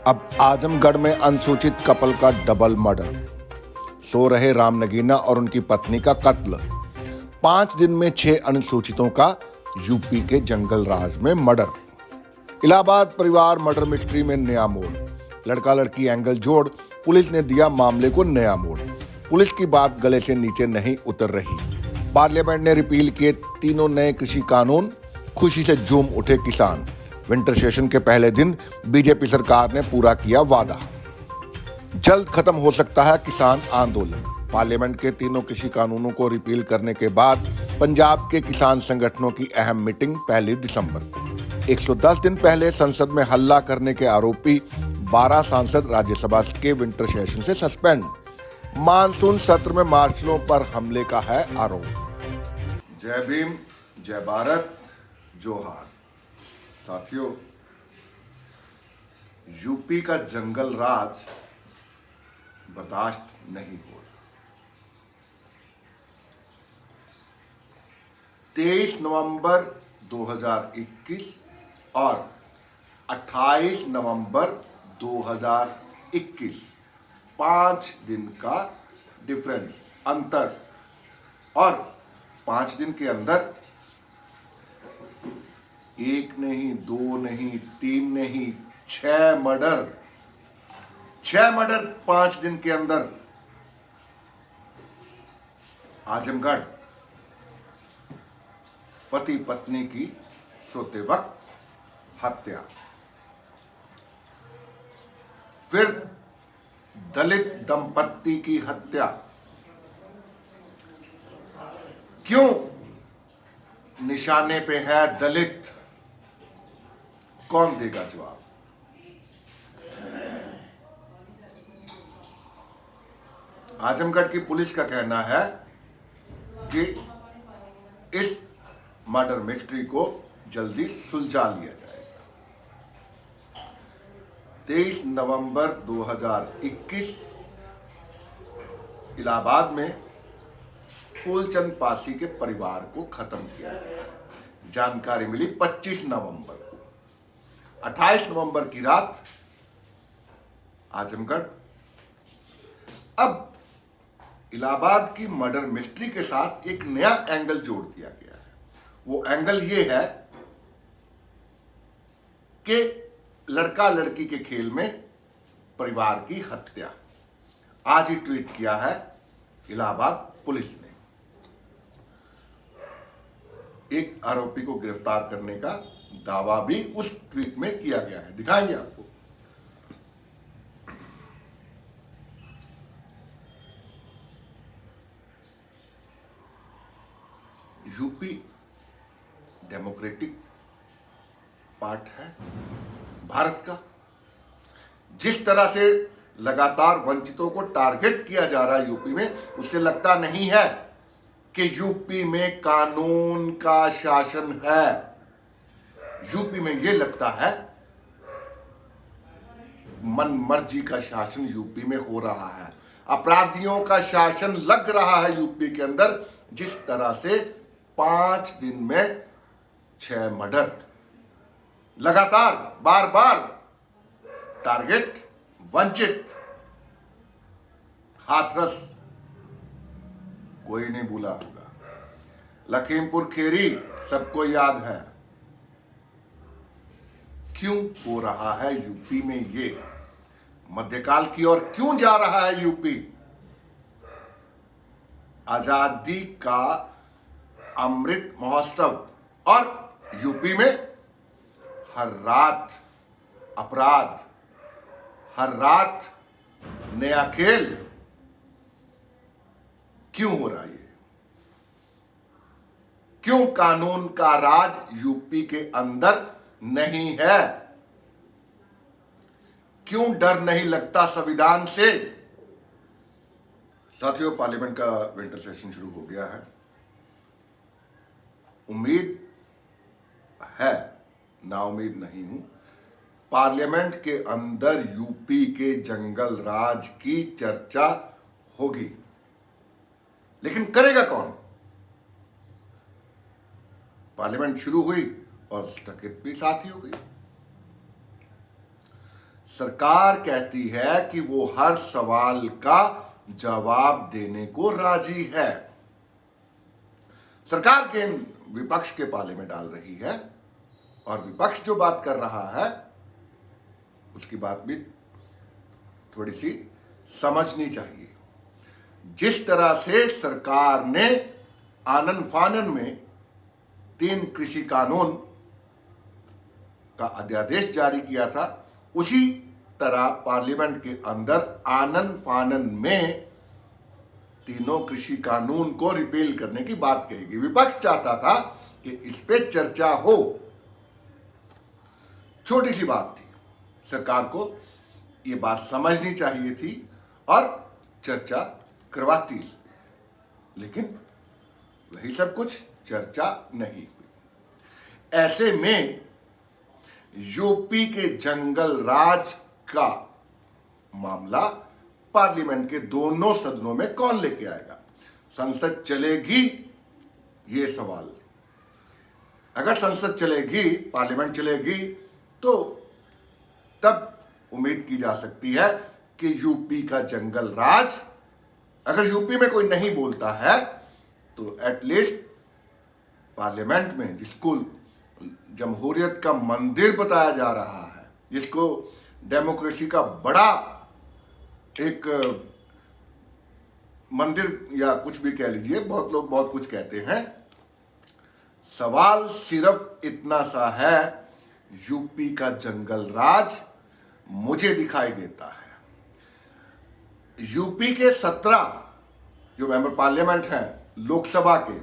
अब आजमगढ़ में अनुसूचित कपल का डबल मर्डर। सो रहे राम नगीना और उनकी पत्नी का कत्ल। 5 दिन में 6 अनुसूचितों का यूपी के जंगल राज में मर्डर। इलाहाबाद परिवार मर्डर मिस्ट्री में नया मोड़। लड़का लड़की एंगल जोड़ पुलिस ने दिया मामले को नया मोड़। पुलिस की बात गले से नीचे नहीं उतर रही। पार्लियामेंट ने रिपील किए 3 नए कृषि कानून। खुशी से झूम उठे किसान। विंटर सेशन के पहले दिन बीजेपी सरकार ने पूरा किया वादा। जल्द खत्म हो सकता है किसान आंदोलन। पार्लियामेंट के 3 कृषि कानूनों को रिपील करने के बाद पंजाब के किसान संगठनों की अहम मीटिंग 1 दिसंबर को। 110 दिन पहले संसद में हल्ला करने के आरोपी 12 सांसद राज्यसभा के विंटर सेशन से सस्पेंड। मानसून सत्र में मार्शलों पर हमले का है आरोप। जय भीम, जय भारत, जोहार। साथियों, यूपी का जंगल राज बर्दाश्त नहीं हो रहा। 23 नवंबर 2021 और 28 नवंबर 2021 5 दिन का डिफरेंस, अंतर। और 5 दिन के अंदर 1 नहीं, 2 नहीं, 3 नहीं, 6 मर्डर। 6 मर्डर 5 दिन के अंदर। आजमगढ़, पति पत्नी की सोते वक्त हत्या। फिर दलित दंपत्ति की हत्या। क्यों निशाने पे है दलित? कौन देगा जवाब? आजमगढ़ की पुलिस का कहना है कि इस मर्डर मिस्ट्री को जल्दी सुलझा लिया जाएगा। 23 नवंबर 2021 इलाहाबाद में फूलचंद पासी के परिवार को खत्म किया गया। जानकारी मिली 25 नवंबर को। 28 नवंबर की रात आजमगढ़। अब इलाहाबाद की मर्डर मिस्ट्री के साथ एक नया एंगल जोड़ दिया गया है। वो एंगल ये है कि लड़का लड़की के खेल में परिवार की हत्या। आज ही ट्वीट किया है इलाहाबाद पुलिस ने। एक आरोपी को गिरफ्तार करने का दावा भी उस ट्वीट में किया गया है। दिखाएंगे आपको। यूपी डेमोक्रेटिक पार्ट है भारत का। जिस तरह से लगातार वंचितों को टारगेट किया जा रहा है यूपी में, उससे लगता नहीं है कि यूपी में कानून का शासन है। यूपी में यह लगता है मन मर्जी का शासन यूपी में हो रहा है। अपराधियों का शासन लग रहा है यूपी के अंदर। जिस तरह से 5 दिन में 6 मर्डर, लगातार बार बार टारगेट वंचित, हाथरस कोई नहीं भूला होगा। लखीमपुर खेरी सबको याद है। क्यों हो रहा है यूपी में ये? मध्यकाल की ओर क्यों जा रहा है यूपी? आजादी का अमृत महोत्सव और यूपी में हर रात अपराध, हर रात नया खेल। क्यों हो रहा है ये? क्यों कानून का राज यूपी के अंदर नहीं है? क्यों डर नहीं लगता संविधान से? साथियों, पार्लियामेंट का विंटर सेशन शुरू हो गया है। उम्मीद है, नाउम्मीद नहीं हूं, पार्लियामेंट के अंदर यूपी के जंगल राज की चर्चा होगी। लेकिन करेगा कौन? पार्लियामेंट शुरू हुई और स्थगित भी साथ ही हो गई। सरकार कहती है कि वो हर सवाल का जवाब देने को राजी है। सरकार गेंद विपक्ष के पाले में डाल रही है और विपक्ष जो बात कर रहा है उसकी बात भी थोड़ी सी समझनी चाहिए। जिस तरह से सरकार ने आनन फानन में 3 कृषि कानून का अध्यादेश जारी किया था, उसी तरह पार्लियामेंट के अंदर आनन फानन में तीनों कृषि कानून को रिपील करने की बात कहेगी। विपक्ष चाहता था कि इस पे चर्चा हो। छोटी सी बात थी, सरकार को यह बात समझनी चाहिए थी और चर्चा करवाती इस पे, लेकिन वही सब कुछ, चर्चा नहीं हुई। ऐसे में यूपी के जंगल राज का मामला पार्लियामेंट के दोनों सदनों में कौन लेके आएगा? संसद चलेगी? ये सवाल। अगर संसद चलेगी, पार्लियामेंट चलेगी, तो तब उम्मीद की जा सकती है कि यूपी का जंगल राज, अगर यूपी में कोई नहीं बोलता है तो एटलीस्ट पार्लियामेंट में, जिसको जमहूरियत का मंदिर बताया जा रहा है, जिसको डेमोक्रेसी का बड़ा एक मंदिर या कुछ भी कह लीजिए, बहुत लोग बहुत कुछ कहते हैं, सवाल सिर्फ इतना सा है, यूपी का जंगल राज मुझे दिखाई देता है। यूपी के 17 जो मेंबर पार्लियामेंट हैं लोकसभा के,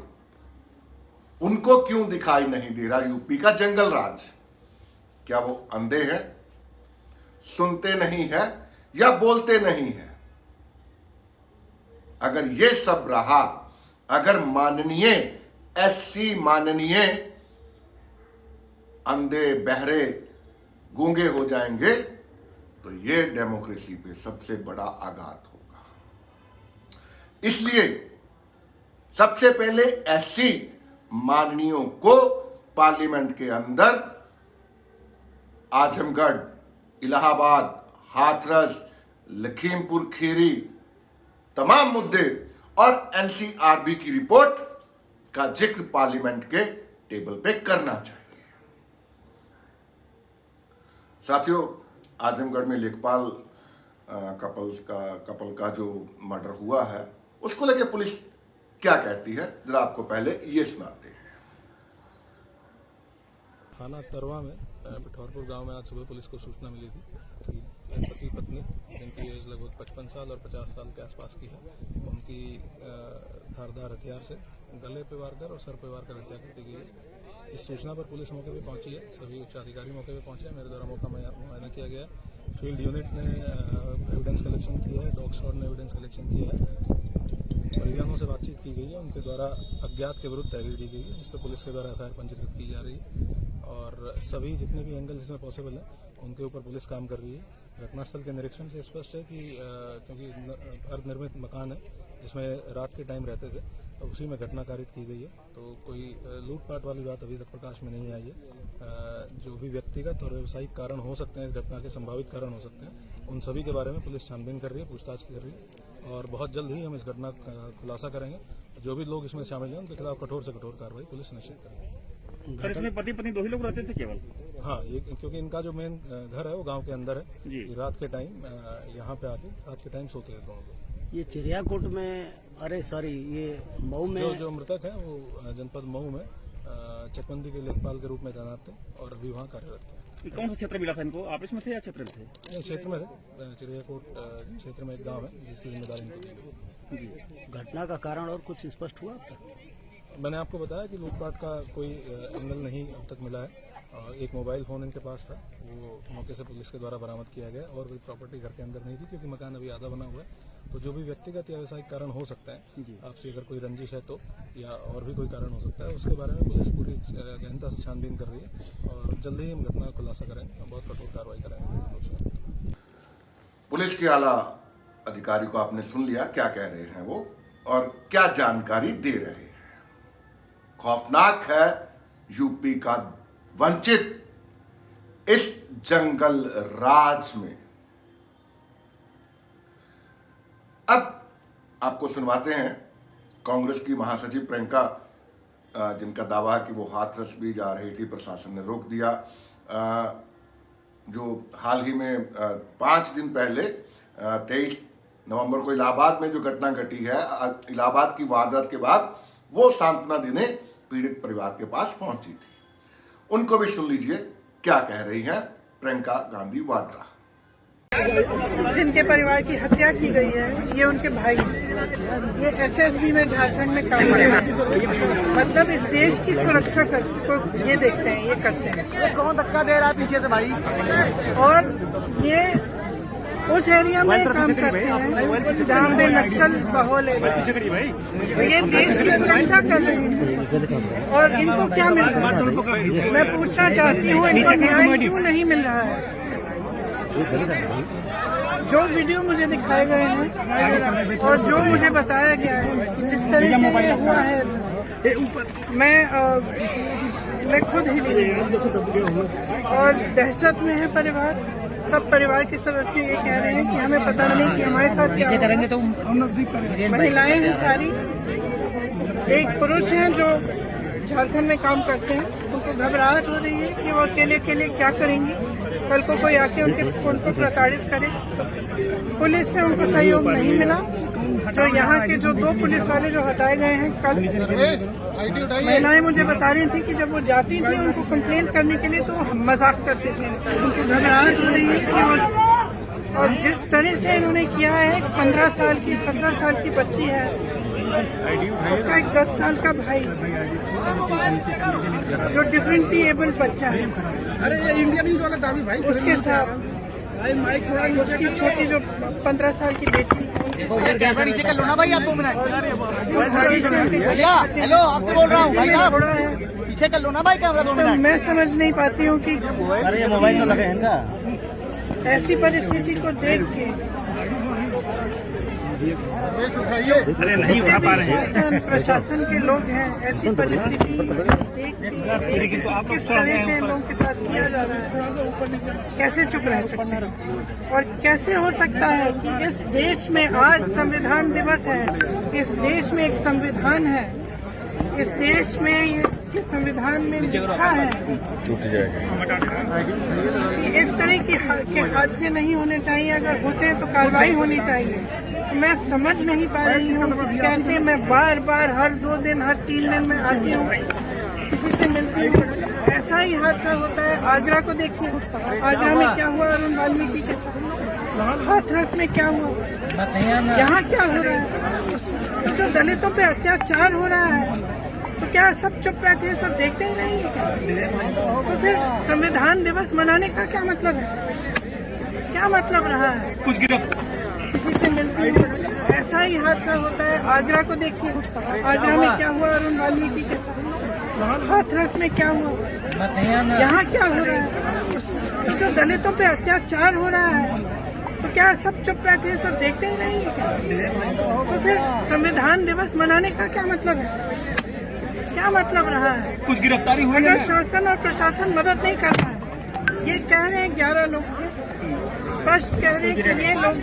उनको क्यों दिखाई नहीं दे रहा यूपी का जंगल राज? क्या वो अंधे हैं, सुनते नहीं है, या बोलते नहीं है? अगर ये सब रहा, अगर माननीय एससी, माननीय अंधे, बहरे, गूंगे हो जाएंगे तो ये डेमोक्रेसी पे सबसे बड़ा आघात होगा। इसलिए सबसे पहले एससी माननीयों को पार्लियामेंट के अंदर आजमगढ़, इलाहाबाद, हाथरस, लखीमपुर खीरी, तमाम मुद्दे और एनसीआरबी की रिपोर्ट का जिक्र पार्लियामेंट के टेबल पे करना चाहिए। साथियों, आजमगढ़ में लेखपाल कपल का जो मर्डर हुआ है, उसको लेके पुलिस क्या कहती है, जरा आपको पहले ये सुनाते हैं। थाना तरवा में पिठौरपुर गांव में आज सुबह पुलिस को सूचना मिली थी कि पति पत्नी, जिनकी एज लगभग 55 साल और 50 साल के आसपास की है, उनकी धारदार हथियार से गले पे वार कर और सर पे वार कर हत्या कर दी गई है। इस सूचना पर पुलिस मौके पे पहुंची है, सभी उच्च अधिकारी मौके पे पहुंचे हैं। मेरे द्वारा मौका मुआयना किया गया है। फील्ड यूनिट ने एविडेंस कलेक्शन किया है, डॉग स्क्वाड ने एविडेंस कलेक्शन किया है, परिजनों से बातचीत की गई है, उनके द्वारा अज्ञात के विरुद्ध तहरीर दी गई है, जिस पर पुलिस के द्वारा एफआईआर पंजीकृत की जा रही है और सभी जितने भी एंगल इसमें पॉसिबल है उनके ऊपर पुलिस काम कर रही है। घटनास्थल के निरीक्षण से स्पष्ट है कि क्योंकि अर्धनिर्मित मकान है जिसमें रात के टाइम रहते थे, तो उसी में घटना कारित की गई है, तो कोई लूटपाट वाली बात अभी तक प्रकाश में नहीं आई है। जो भी व्यक्तिगत और व्यावसायिक कारण हो सकते हैं, इस घटना के संभावित कारण हो सकते हैं, उन सभी के बारे में पुलिस छानबीन कर रही है, पूछताछ कर रही है और बहुत जल्द ही हम इस घटना का खुलासा करेंगे। जो भी लोग इसमें शामिल हैं उनके खिलाफ कठोर से कठोर कार्रवाई पुलिस निश्चित करेगी। सर, इसमें पति पत्नी 2 ही लोग रहते थे केवल? हाँ, ये क्योंकि इनका जो मेन घर है वो गांव के अंदर है जी। रात के टाइम यहाँ पे आके रात के टाइम सोते हैं दोनों लोग। ये चिड़ियाकोट में, अरे सॉरी, ये मऊ में जो मृतक है वो जनपद मऊ में चकबंदी के लेखपाल के रूप में तैनात थे और अभी वहाँ कार्यरत थे। कौन सा क्षेत्र मिला था इनको? ऑफिस में थे या क्षेत्र में थे? क्षेत्र में थे, चिड़ियाकोट क्षेत्र में एक गाँव है जिसकी जिम्मेदारी इनको दी गई। जी। घटना का कारण और कुछ स्पष्ट हुआ अब तक? मैंने आपको बताया कि लूटपाट का कोई एंगल नहीं अब तक मिला है। एक मोबाइल फ़ोन इनके पास था, वो मौके से पुलिस के द्वारा बरामद किया गया और कोई प्रॉपर्टी घर के अंदर नहीं थी क्योंकि मकान अभी आधा बना हुआ है। तो जो भी व्यक्तिगत या व्यावसायिक कारण हो सकता है, आपसे अगर कोई रंजिश है तो, या और भी कोई कारण हो सकता है, उसके बारे में पुलिस पूरी गहनता से छानबीन कर रही है और जल्द ही हम घटना का खुलासा करेंगे और बहुत कठोर कार्रवाई करेंगे। पुलिस के आला अधिकारी को आपने सुन लिया, क्या कह रहे हैं वो और क्या जानकारी दे रहे हैं। खौफनाक है यूपी का वंचित इस जंगल राज में। अब आपको सुनवाते हैं कांग्रेस की महासचिव प्रियंका, जिनका दावा है कि वो हाथरस भी जा रही थी, प्रशासन ने रोक दिया। जो हाल ही में 5 दिन पहले 23 नवंबर को इलाहाबाद में जो घटना घटी है, इलाहाबाद की वारदात के बाद वो सांत्वना देने पीड़ित परिवार के पास पहुंची थी। उनको भी सुन लीजिए क्या कह रही हैं प्रियंका गांधी वाड्रा। जिनके परिवार की हत्या की गई है, ये उनके भाई हैं। ये एसएसबी में झारखंड में काम कर रहे हैं। मतलब इस देश की सुरक्षा को ये देखते हैं, ये करते हैं। ये कौन धक्का दे रहा है पीछे से भाई? और ये उस एरिया में काम करते हैं जहाँ पे नक्सल माहौल है। तो ये देश की सुरक्षा कर रहे हैं और इनको क्या मिल रहा है? मैं पूछना चाहती हूँ, इनको न्याय क्यों नहीं मिल रहा है? जो वीडियो मुझे दिखाए गए हैं और जो मुझे बताया गया है, जिस तरह से ये हुआ है, मैं खुद हिली हुई और दहशत में है परिवार। सब परिवार के सदस्य ये कह रहे हैं कि हमें पता नहीं कि हमारे साथ क्या करेंगे। तो महिलाएं हैं सारी, एक पुरुष हैं जो झारखंड में काम करते हैं, उनको घबराहट हो रही है कि वो अकेले क्या करेंगी। कल को कोई आके उनको प्रताड़ित करे। पुलिस से उनको सहयोग नहीं मिला। जो यहाँ के जो 2 पुलिस वाले जो हटाए गए हैं कल, महिलाएं मुझे बता रही थी कि जब वो जाती थी उनको कंप्लेंट करने के लिए तो हम मजाक करते थे। उनको घबराहट हो रही है और जिस तरह से इन्होंने किया है, 15 साल की 17 साल की बच्ची है, उसका एक 10 साल का भाई जो डिफरेंटली एबल बच्चा है, अरे ये इंडिया न्यूज वाला दावी भाई, उसके साथ उसकी छोटी जो 15 साल की बेटी। नीचे कर लो ना भाई, आप 2 मिनट। भैया हेलो, आपसे बोल रहा हूँ भाई साहब, पीछे कर लो ना भाई कैमरा 2 मिनट। मैं समझ नहीं पाती हूँ कि अरे ये मोबाइल तो लगे हैं ना। ऐसी परिस्थिति को देख के अरे नहीं उठा पा रहे हैं। प्रशासन के लोग हैं, ऐसी परिस्थिति देख के किस तरह से लोगों के साथ किया जा रहा है, कैसे चुप रह सकते हैं? और कैसे हो सकता है कि इस देश में आज संविधान दिवस है, इस देश में एक संविधान है, इस देश में के संविधान में लिखा है कि इस तरह के हादसे नहीं होने चाहिए, अगर होते हैं तो कार्रवाई होनी चाहिए। मैं समझ नहीं पा रही हूँ कैसे मैं बार बार हर 2 दिन हर 3 दिन में आती हूँ, किसी से मिलती हूँ, ऐसा ही हादसा होता है। आगरा को देखिए, आगरा में क्या हुआ अरुण वाल्मीकि के साथ, हाथरस में क्या हुआ, यहाँ क्या हो रहा है, जो दलितों पे अत्याचार हो रहा है, तो क्या सब चुप बैठे, सब देखते ही नहीं है? तो फिर संविधान दिवस मनाने का क्या मतलब है? क्या मतलब रहा है? कुछ किसी से मिलती हूँ, ऐसा ही हादसा होता है। आगरा को देखिए, आगरा में क्या हुआ अरुण वाल्मीकि के साथ, हाथरस में क्या हुआ, यहाँ क्या हो रहा है, जो दलितों पे अत्याचार हो रहा है, तो क्या सब चुप बैठे, सब देखते ही नहीं है? तो फिर संविधान दिवस मनाने का क्या मतलब है? क्या मतलब रहा है? कुछ गिरफ्तारी हुई अगर शासन और प्रशासन मदद नहीं कर रहा है, ये कह रहे हैं 11 लोग, स्पष्ट कह रहे हैं कि ये लोग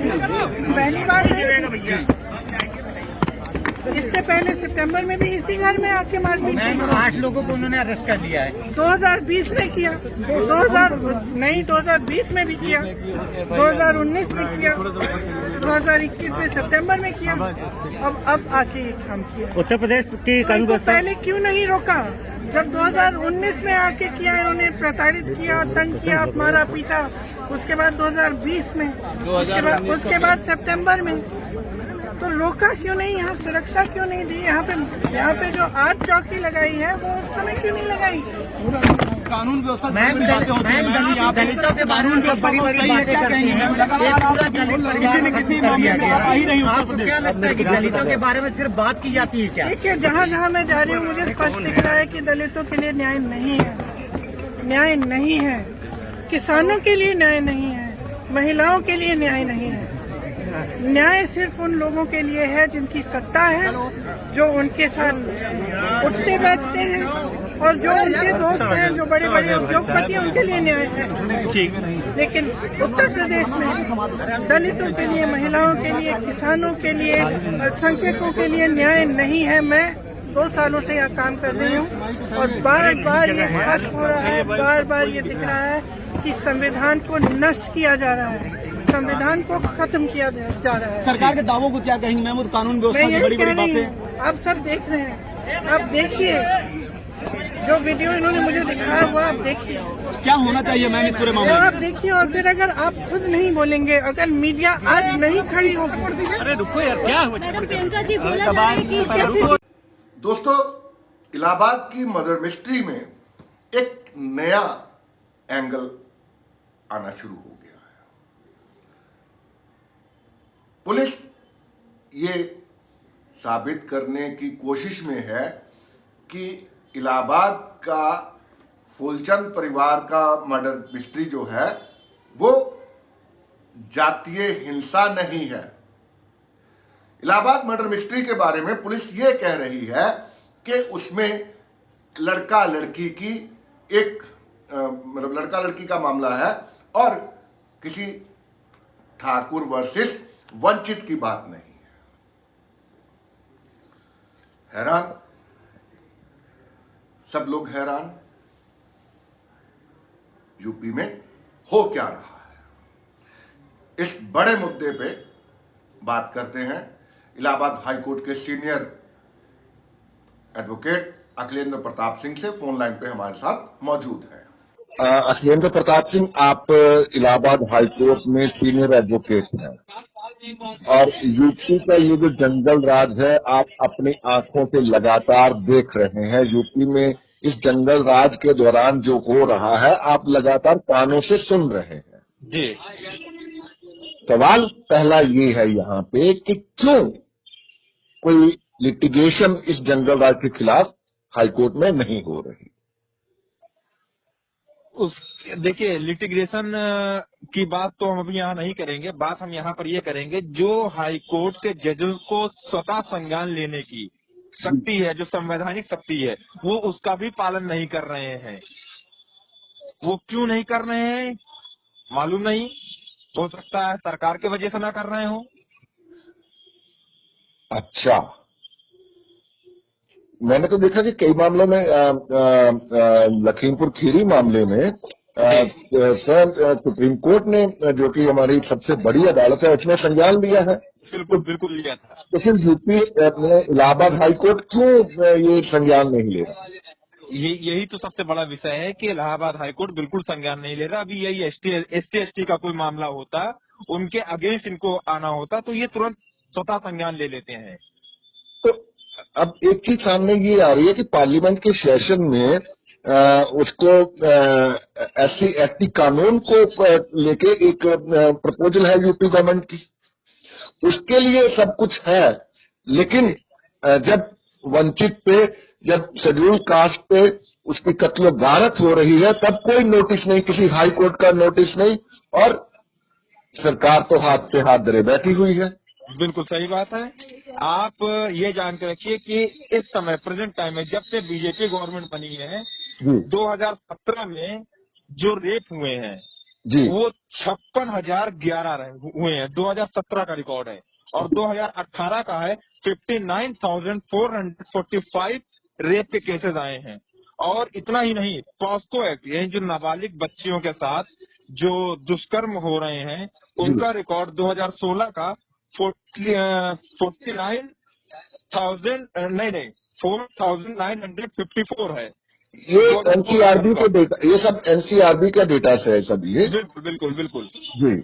पहली बार है। इससे पहले सितंबर में भी इसी घर में आके मारपीट की। 8 लोगों को उन्होंने अरेस्ट कर लिया है। 2020 में किया, 2020 में भी किया, 2019 में किया, 2021 में सितंबर में किया, अब आके ये काम किया। उत्तर प्रदेश की कानून व्यवस्था पहले क्यों नहीं रोका? जब 2019 में आके किया, इन्होंने प्रताड़ित किया, तंग किया, मारा पीटा, उसके बाद 2020 में, उसके बाद सितंबर में, तो रोका क्यों नहीं? यहाँ सुरक्षा क्यों नहीं दी? यहाँ पे जो आज चौकी लगाई है वो उस समय क्यों नहीं लगाई? कानून व्यवस्था दलितों के बारे में बड़ी बड़ी बातें करती हैं। किसी न किसी मामले में आ ही रही उत्तर आपको क्या प्रदेश। लगता है कि दलितों के बारे में सिर्फ बात की जाती है क्या? देखिए, जहाँ जहाँ मैं जा रही हूँ मुझे स्पष्ट दिख रहा है कि दलितों के लिए न्याय नहीं है, न्याय नहीं है, किसानों के लिए न्याय नहीं है, महिलाओं के लिए न्याय नहीं है। न्याय सिर्फ उन लोगों के लिए है जिनकी सत्ता है, जो उनके साथ उठते बैठते हैं, और जो उनके दोस्त हैं, जो बड़े बड़े उद्योगपति हैं, उनके लिए न्याय है। लेकिन उत्तर प्रदेश में दलितों के लिए, महिलाओं के लिए, किसानों के लिए, अल्पसंख्यकों के लिए न्याय नहीं है। मैं 2 सालों से यहाँ काम कर रही हूँ और बार बार ये स्पष्ट हो रहा है, बार बार ये दिख रहा है कि संविधान को नष्ट किया जा रहा है, संविधान को खत्म किया जा रहा है। सरकार के दावों को क्या कहेंगे मैम? कानून मैं व्यवस्था की यही बड़ी कह बड़ी रही बातें। हूँ, आप सब देख रहे हैं, आप देखिए जो वीडियो इन्होंने मुझे दिखाया हुआ, आप देखिए क्या होना चाहिए मैम इस पूरे वो मामले में? आप देखिए। और फिर अगर आप खुद नहीं बोलेंगे, अगर मीडिया आज नहीं खड़ी होगी, अरे रुको यार, क्या हुआ? मैडम प्रियंका जी बोला जा रहा है कि कैसे दोस्तों, इलाहाबाद की मर्डर मिस्ट्री में एक नया एंगल आना शुरू हो गया है। पुलिस ये साबित करने की कोशिश में है कि इलाहाबाद का फूलचंद परिवार का मर्डर मिस्ट्री जो है वो जातीय हिंसा नहीं है। इलाहाबाद मर्डर मिस्ट्री के बारे में पुलिस ये कह रही है कि उसमें लड़का लड़की की एक मतलब लड़का लड़की का मामला है और किसी ठाकुर वर्सेस वंचित की बात नहीं है। हैरान, सब लोग हैरान, यूपी में हो क्या रहा है। इस बड़े मुद्दे पे बात करते हैं इलाहाबाद हाईकोर्ट के सीनियर एडवोकेट अखिलेंद्र प्रताप सिंह से। फोन लाइन पे हमारे साथ मौजूद है। अखिलेंद्र प्रताप सिंह, आप इलाहाबाद हाईकोर्ट में सीनियर एडवोकेट हैं और यूपी का ये जो जंगल राज है आप अपनी आंखों से लगातार देख रहे हैं। यूपी में इस जंगल राज के दौरान जो हो रहा है आप लगातार कानों से सुन रहे हैं जी। सवाल पहला ये है यहाँ पे कि क्यों कोई लिटिगेशन इस जंगल राज के खिलाफ हाईकोर्ट में नहीं हो रही? देखिए, लिटिगेशन की बात तो हम अभी यहाँ नहीं करेंगे। बात हम यहाँ पर ये करेंगे, जो हाईकोर्ट के जजों को स्वतः संज्ञान लेने की शक्ति है, जो संवैधानिक शक्ति है, वो उसका भी पालन नहीं कर रहे हैं। वो क्यों नहीं कर रहे हैं मालूम नहीं, हो सकता है सरकार की वजह से ना कर रहे हो। अच्छा, मैंने तो देखा कि कई मामलों में लखीमपुर खीरी मामले में सुप्रीम कोर्ट ने, जो कि हमारी सबसे बड़ी अदालत है, उसने संज्ञान लिया है। बिल्कुल बिल्कुल लिया था। तो फिर यूपी इलाहाबाद हाईकोर्ट क्यों ये संज्ञान नहीं ले रहा? यही तो सबसे बड़ा विषय है कि इलाहाबाद हाईकोर्ट बिल्कुल संज्ञान नहीं ले रहा। अभी यही SC/ST का कोई मामला होता, उनके अगेंस्ट इनको आना होता तो ये तुरंत स्वतः संज्ञान ले लेते हैं। तो अब एक चीज सामने ये आ रही है कि पार्लियामेंट के सेशन में उसको SC/ST कानून को लेके एक प्रपोजल है यूपी गवर्नमेंट की, उसके लिए सब कुछ है, लेकिन जब वंचित पे, जब शेड्यूल कास्ट पे उसकी कत्ल गारत हो रही है तब कोई नोटिस नहीं, किसी हाई कोर्ट का नोटिस नहीं, और सरकार तो हाथ पे हाथ धरे बैठी हुई है। बिल्कुल सही बात है। आप ये जान के रखिए कि इस समय प्रेजेंट टाइम में, जब से बीजेपी गवर्नमेंट बनी है, 2017 में जो रेप हुए हैं जी, वो 56,011 हुए हैं। 2017 का रिकॉर्ड है। और 2018 का है 59,445 रेप के केसेस आए हैं। और इतना ही नहीं, पॉस्को एक्ट, यानी जो नाबालिग बच्चियों के साथ जो दुष्कर्म हो रहे हैं, उनका रिकॉर्ड 2016 का 4,954 है। ये NCRB के डेटा, ये सब NCRB का डेटा से है सब ये। बिल्कुल बिल्कुल बिल्कुल जी।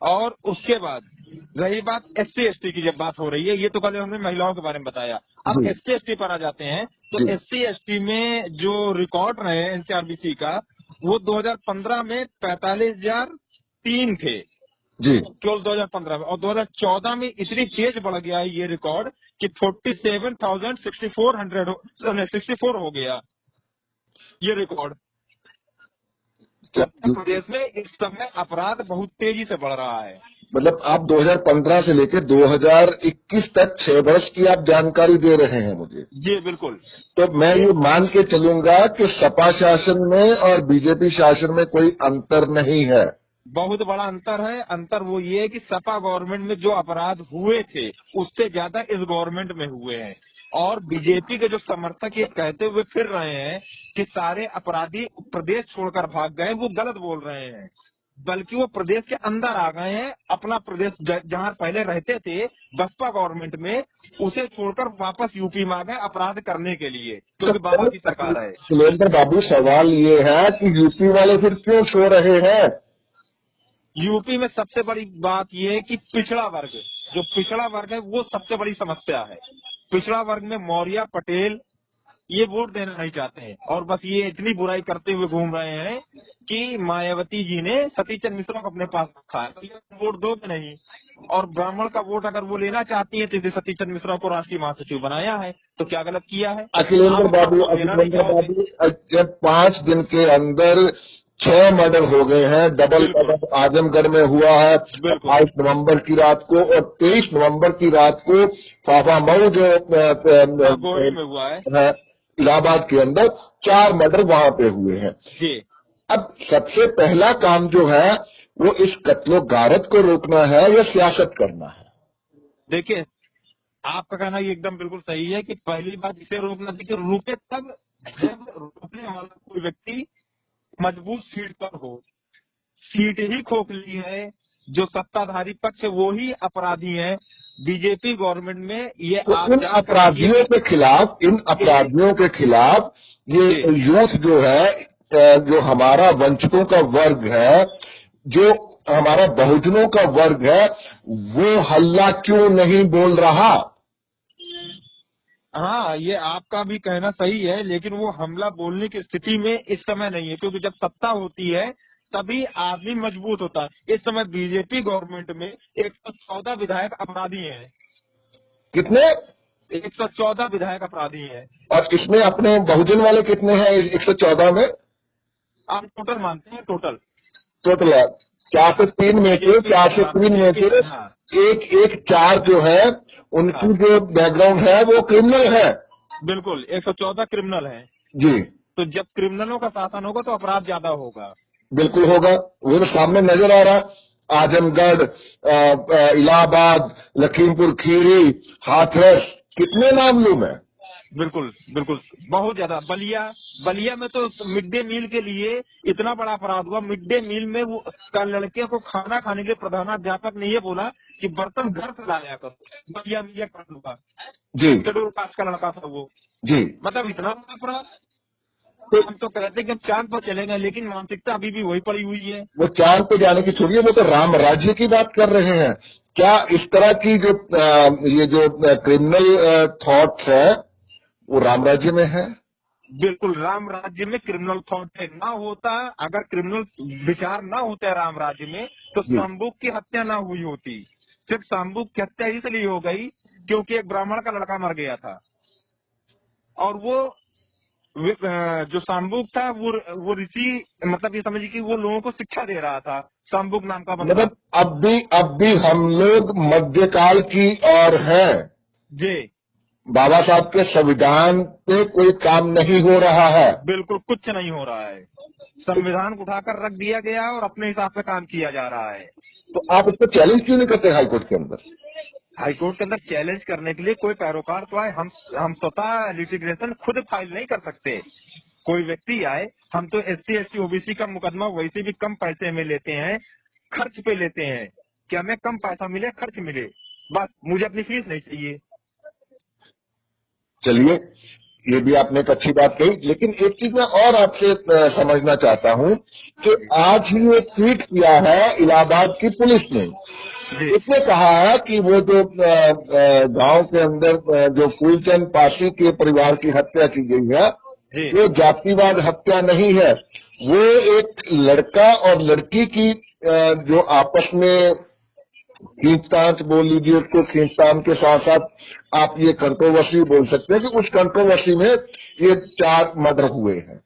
और उसके बाद रही बात SC/ST की, जब बात हो रही है, ये तो कल हमने महिलाओं के बारे में बताया। अब SC/ST पर आ जाते हैं तो SC/ST में जो रिकॉर्ड रहे NCRBC का, वो 2015 में 45,003 थे जी, केवल 2015 में। और 2014 में इतनी तेज बढ़ गया है ये रिकॉर्ड कि 47,64 हो गया ये रिकॉर्ड। उत्तर प्रदेश में इस समय अपराध बहुत तेजी से बढ़ रहा है। मतलब आप 2015 से लेकर 2021 तक 6 वर्ष की आप जानकारी दे रहे हैं मुझे। जी बिल्कुल। तो मैं ये मान के चलूंगा कि सपा शासन में और बीजेपी शासन में कोई अंतर नहीं है। बहुत बड़ा अंतर है। अंतर वो ये है कि सपा गवर्नमेंट में जो अपराध हुए थे उससे ज्यादा इस गवर्नमेंट में हुए हैं, और बीजेपी के जो समर्थक ये कहते हुए फिर रहे हैं कि सारे अपराधी प्रदेश छोड़कर भाग गए, वो गलत बोल रहे हैं। बल्कि वो प्रदेश के अंदर आ गए हैं, अपना प्रदेश जहां पहले रहते थे बसपा गवर्नमेंट में, उसे छोड़कर वापस यूपी में आ गए अपराध करने के लिए, क्योंकि बाबा की सरकार है। सुरेंद्र बाबू, सवाल ये है कि यूपी वाले फिर क्यों सो रहे हैं? यूपी में सबसे बड़ी बात यह है कि पिछड़ा वर्ग, जो पिछड़ा वर्ग है वो सबसे बड़ी समस्या है। पिछड़ा वर्ग में मौर्य, पटेल ये वोट देना नहीं चाहते हैं, और बस ये इतनी बुराई करते हुए घूम रहे हैं कि मायावती जी ने सतीश चंद्र मिश्रा को अपने पास रखा है, तो ये वोट दो कि नहीं। और ब्राह्मण का वोट अगर वो लेना चाहती है तो इसे सतीश चंद्र मिश्रा को राष्ट्रीय महासचिव बनाया है, तो क्या गलत किया है? अखिलेंद्र बाबू, जब 5 दिन के अंदर 6 मर्डर हो गए हैं, डबल मर्डर आजमगढ़ में हुआ है 22 नवंबर की रात को, और 23 नवंबर की रात को फाफामऊ जो गोरी में हुआ है इलाहाबाद के अंदर 4 मर्डर वहां पे हुए हैं। जी। अब सबसे पहला काम जो है वो इस कत्लो गारत को रोकना है या सियासत करना है? देखिए, आपका कहना ये एकदम बिल्कुल सही है कि पहली बात इसे रोकना, देखिए रुके तब जब रोकने वाला कोई व्यक्ति मजबूत सीट पर हो। सीट ही खोखली है, जो सत्ताधारी पक्ष वो ही अपराधी है। बीजेपी गवर्नमेंट में ये तो इन अपराधियों के खिलाफ ये यूथ जो है, जो हमारा वंचितों का वर्ग है, जो हमारा बहुजनों का वर्ग है, वो हल्ला क्यों नहीं बोल रहा? हाँ, ये आपका भी कहना सही है, लेकिन वो हमला बोलने की स्थिति में इस समय नहीं है, क्योंकि जब सत्ता होती है तभी आदमी मजबूत होता है। इस समय बीजेपी गवर्नमेंट में 114 विधायक अपराधी हैं। कितने? 114 विधायक अपराधी हैं। और इसमें अपने बहुजन वाले कितने हैं 114 में? आप टोटल मानते हैं? टोटल 4 से 3 में से एक 4 जो है उनकी जो बैकग्राउंड है वो क्रिमिनल है। बिल्कुल, 114 क्रिमिनल हैं। जी। तो जब क्रिमिनलों का शासन होगा तो अपराध ज्यादा होगा। बिल्कुल होगा, वो तो सामने नजर आ रहा। आजमगढ़, इलाहाबाद, लखीमपुर खीरी, हाथरस, कितने नाम लूं मैं? बिल्कुल बिल्कुल, बहुत ज्यादा। बलिया में तो मिड डे मील के लिए इतना बड़ा अपराध हुआ। मिड डे मील में वो लड़कियों को खाना खाने के लिए प्रधानाध्यापक ने ये बोला कि बर्तन घर से लाया करो। बलिया में ये कांड हुआ जी। शेड्यूल कास्ट का लड़का था वो। जी। मतलब इतना बड़ा अपराध। तो हम तो कहते हैं कि हम चांद पर चलेंगे, लेकिन मानसिकता अभी भी वही पड़ी हुई है। वो चांद पे जाने की छोड़िए, वो तो राम राज्य की बात कर रहे हैं। क्या इस तरह की जो ये जो क्रिमिनल थॉट्स है वो राम राज्य में है? बिल्कुल, राम राज्य में क्रिमिनल थॉट है। ना होता, अगर क्रिमिनल विचार ना होता राम राज्य में, तो शाम्बुक की हत्या ना हुई होती। सिर्फ शाम्बुक की हत्या इसलिए हो गई क्योंकि एक ब्राह्मण का लड़का मर गया था, और वो जो शाम्बुक था वो ऋषि, मतलब ये समझिए कि वो लोगों को शिक्षा दे रहा था। शाम्बुक नाम का बंदा। मतलब अब भी हम लोग मध्यकाल की ओर हैं। जी। बाबा साहब के संविधान पे कोई काम नहीं हो रहा है। बिल्कुल कुछ नहीं हो रहा है। संविधान को उठाकर रख दिया गया और अपने हिसाब से काम किया जा रहा है। तो आप इसको चैलेंज क्यों नहीं करते हाईकोर्ट के अंदर? हाईकोर्ट के अंदर चैलेंज करने के लिए कोई पैरोकार तो आए। हम स्वतः लिटिगेशन खुद फाइल नहीं कर सकते। कोई व्यक्ति आए, हम तो SC ST OBC का मुकदमा वैसे भी कम पैसे में लेते हैं, खर्च पे लेते हैं कि हमें कम पैसा मिले, खर्च मिले, बस मुझे अपनी फीस नहीं चाहिए। चलिए, ये भी आपने एक अच्छी बात कही, लेकिन एक चीज मैं और आपसे समझना चाहता हूँ कि आज ही ये ट्वीट किया है इलाहाबाद की पुलिस ने। इसने कहा है कि वो जो गांव के अंदर जो फूलचंद पासी के परिवार की हत्या की गई है, वो जातिवाद हत्या नहीं है। वो एक लड़का और लड़की की जो आपस में खींचतान, बोल लीजिए उसको, खींचतान के साथ साथ आप ये कंट्रोवर्सी बोल सकते हैं कि उस कंट्रोवर्सी में ये 4 मर्डर हुए हैं।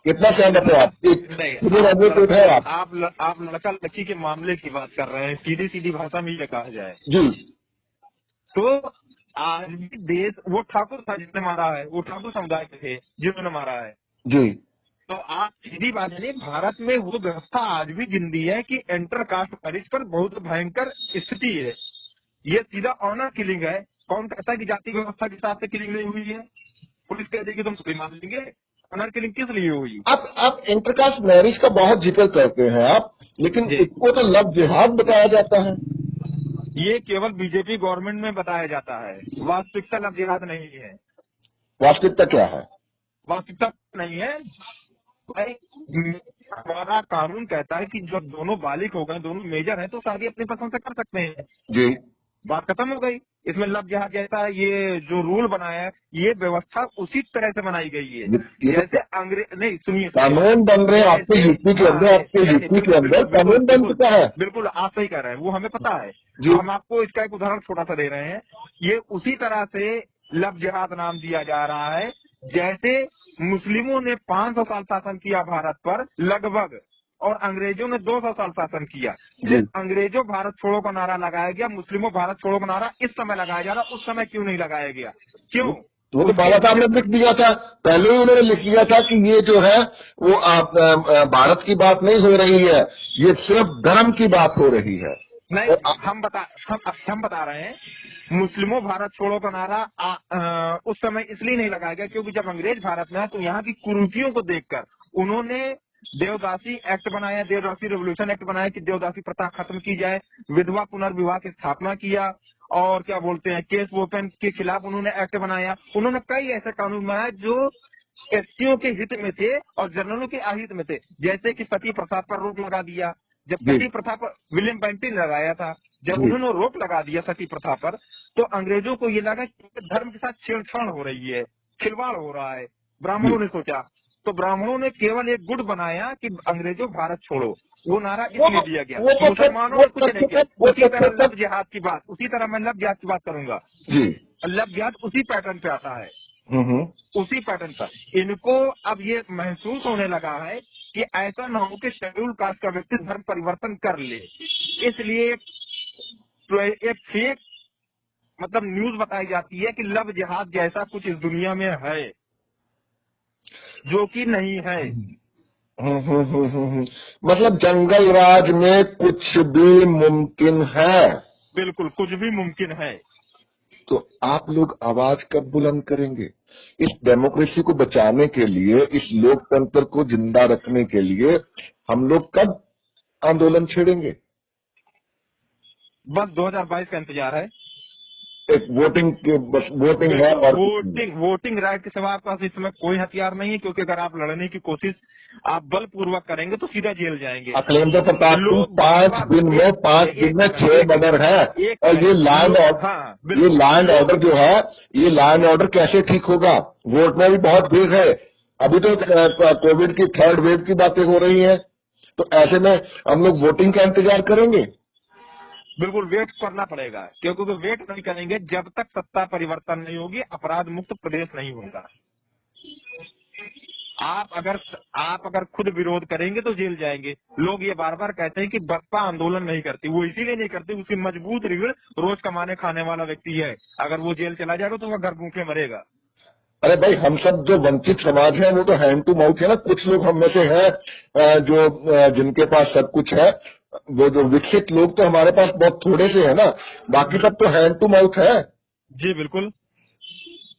कितना सहमत हो आप? नहीं, है आप? आप लड़का लड़की के मामले की बात कर रहे हैं, सीधी सीधी भाषा में ये कहा जाए जी तो आज भी देश, वो ठाकुर था जिसने मारा है, वो ठाकुर समुदाय के थे जिन्होंने मारा है। जी तो आप सीधी बात है, भारत में वो व्यवस्था आज भी जिंदी है कि इंटर कास्ट मैरिज पर बहुत भयंकर स्थिति है। ये सीधा ऑनर किलिंग है। कौन कहता है कि जाति व्यवस्था के हिसाब से किलिंग नहीं हुई है? पुलिस कह देगी तुम सभी मान लेंगे। ऑनर किलिंग किस लिए हुई? आप इंटरकास्ट मैरिज का बहुत जिक्र करते हैं आप, लेकिन जी। इसको तो लव जिहाद बताया जाता है। ये केवल बीजेपी गवर्नमेंट में बताया जाता है, वास्तविकता लव जिहाद नहीं है। वास्तविकता क्या है? वास्तविकता नहीं है भाई। हमारा कानून कहता है कि जब दोनों बालिग हो गए, दोनों मेजर हैं, तो शादी अपनी पसंद से कर सकते हैं। जी बात खत्म हो गई। इसमें लव जिहाद जैसा ये जो रूल बनाया है, ये व्यवस्था उसी तरह से बनाई गई है जैसे अंग्रेज। नहीं सुनिए, कानून बन रहे हैं आपके यूपी के अंदर, आपके यूपी के अंदर कानून बन चुका है। बिल्कुल आप सही कह रहे हैं, वो हमें पता है। जी। हम आपको इसका एक उदाहरण छोटा सा दे रहे हैं। ये उसी तरह से लव जिहाद नाम दिया जा रहा है जैसे मुस्लिमों ने 500 साल शासन किया भारत पर लगभग, और अंग्रेजों ने 200 साल शासन किया। जब अंग्रेजों भारत छोड़ो का नारा लगाया गया, मुस्लिमों भारत छोड़ो का नारा इस समय लगाया जा रहा, उस समय क्यों नहीं लगाया गया? क्यों? वो तो बाबा साहब ने लिख दिया था, पहले ही उन्होंने लिख दिया था कि ये जो है वो भारत की बात नहीं हो रही है, ये सिर्फ धर्म की बात हो रही है। नहीं, हम बता रहे हैं, मुस्लिमों भारत छोड़ो का नारा उस समय इसलिए नहीं लगाया गया क्योंकि जब अंग्रेज भारत में आए तो यहाँ की कुरीतियों को देखकर उन्होंने देवदासी एक्ट बनाया, देवदासी रेवोल्यूशन एक्ट बनाया कि देवदासी प्रथा खत्म की जाए, विधवा पुनर्विवाह की स्थापना किया, और क्या बोलते हैं केस वोपन के खिलाफ उन्होंने एक्ट बनाया। उन्होंने कई ऐसे कानून बनाए जो एससीओ के हित में थे और जनरलों के अहित में थे, जैसे कि सती प्रथा पर रोक लगा दिया। जब सती प्रथा पर विलियम बेंटिन लगाया था, जब उन्होंने रोक लगा दिया सती प्रथा पर, तो अंग्रेजों को ये लगा कि धर्म के साथ छेड़छाड़ हो रही है, खिलवाड़ हो रहा है। ब्राह्मणों ने सोचा, तो ब्राह्मणों ने केवल एक गुट बनाया कि अंग्रेजों भारत छोड़ो, वो नारा इसलिए दिया गया। मुसलमानों ने कुछ नहीं किया। उसी तरह लव जिहाद की बात, उसी तरह मैं लव जिहाद की बात करूंगा। लव जिहाद उसी पैटर्न पे आता है, उसी पैटर्न पर। इनको अब ये महसूस होने लगा है कि ऐसा न हो कि शेड्यूल कास्ट का व्यक्ति धर्म परिवर्तन कर ले, इसलिए एक फेक मतलब न्यूज बताई जाती है कि लव जिहाद जैसा कुछ इस दुनिया में है, जो कि नहीं है। मतलब जंगल राज में कुछ भी मुमकिन है। बिल्कुल कुछ भी मुमकिन है। तो आप लोग आवाज कब बुलंद करेंगे? इस डेमोक्रेसी को बचाने के लिए, इस लोकतंत्र को जिंदा रखने के लिए हम लोग कब आंदोलन छेड़ेंगे? बस 2022 का इंतजार है। एक बस वोटिंग है, और वोटिंग राइट के सिवा आपके पास इस समय कोई हथियार नहीं है, क्योंकि अगर आप लड़ने की कोशिश आप बलपूर्वक करेंगे तो सीधा जेल जाएंगे। अखिलेंद्र प्रताप सिंह 5 दिन में 6 मर्डर है, और ये लैंड ऑर्डर, ये लैंड ऑर्डर जो है, ये लैंड ऑर्डर कैसे ठीक होगा? वोट में भी बहुत भीड़ है। अभी तो कोविड की 3rd वेव की बातें हो रही है, तो ऐसे में हम लोग वोटिंग का इंतजार करेंगे? बिल्कुल वेट करना पड़ेगा, क्योंकि वेट नहीं करेंगे जब तक सत्ता परिवर्तन नहीं होगी, अपराध मुक्त प्रदेश नहीं होगा। आप अगर खुद विरोध करेंगे तो जेल जाएंगे। लोग ये बार बार कहते हैं कि बसपा आंदोलन नहीं करती, वो इसीलिए नहीं करती, उसकी मजबूत रीढ़ रोज कमाने खाने वाला व्यक्ति है। अगर वो जेल चला जाएगा तो वह घर भूखे मरेगा। अरे भाई, हम सब जो वंचित समाज है वो तो हैंड टू माउथ है ना। कुछ लोग हम में से हैं जो जिनके पास सब कुछ है, वो जो विकसित लोग तो हमारे पास बहुत थोड़े से है ना, बाकी सब तो हैंड टू माउथ है। जी बिल्कुल।